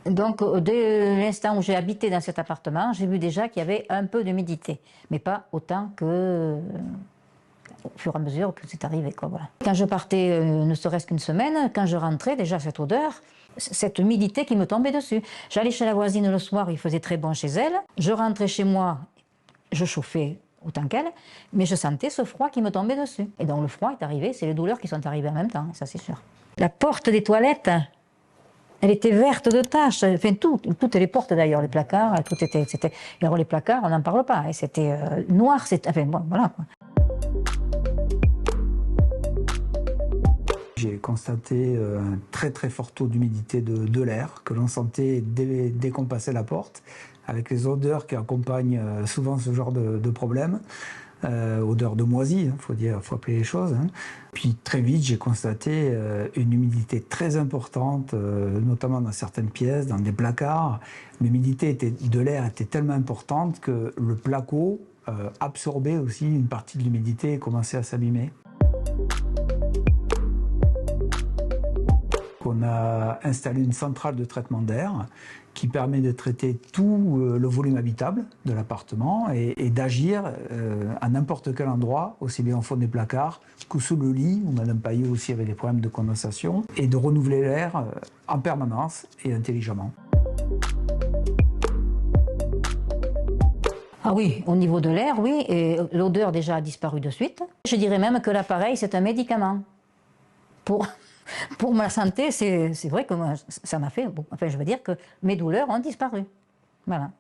Donc, dès l'instant où j'ai habité dans cet appartement, j'ai vu déjà qu'il y avait un peu d'humidité, mais pas autant que au fur et à mesure que c'est arrivé, quoi, voilà. Quand je partais, ne serait-ce qu'une semaine, quand je rentrais, déjà cette odeur, cette humidité qui me tombait dessus. J'allais chez la voisine le soir, il faisait très bon chez elle. Je rentrais chez moi, je chauffais autant qu'elle, mais je sentais ce froid qui me tombait dessus. Et donc le froid est arrivé, c'est les douleurs qui sont arrivées en même temps, ça c'est sûr. La porte des toilettes, elle était verte de taches, enfin toutes les portes d'ailleurs, les placards, tout était, et alors les placards, on n'en parle pas, hein, c'était noir, enfin bon, voilà quoi. J'ai constaté un très très fort taux d'humidité de l'air que l'on sentait dès qu'on passait la porte, avec les odeurs qui accompagnent souvent ce genre de problème. Odeur de moisi, faut appeler les choses. Hein. Puis très vite, j'ai constaté une humidité très importante, notamment dans certaines pièces, dans des placards. L'humidité de l'air était tellement importante que le placo absorbait aussi une partie de l'humidité et commençait à s'abîmer. On a installé une centrale de traitement d'air qui permet de traiter tout le volume habitable de l'appartement et d'agir à n'importe quel endroit, aussi bien au fond des placards que sous le lit, où Madame Payot aussi avait des problèmes de condensation, et de renouveler l'air en permanence et intelligemment. Ah oui, au niveau de l'air, oui, et l'odeur déjà a disparu de suite. Je dirais même que l'appareil, c'est un médicament. Pour ma santé, c'est vrai que moi, ça m'a fait... Bon, enfin, je veux dire que mes douleurs ont disparu. Voilà.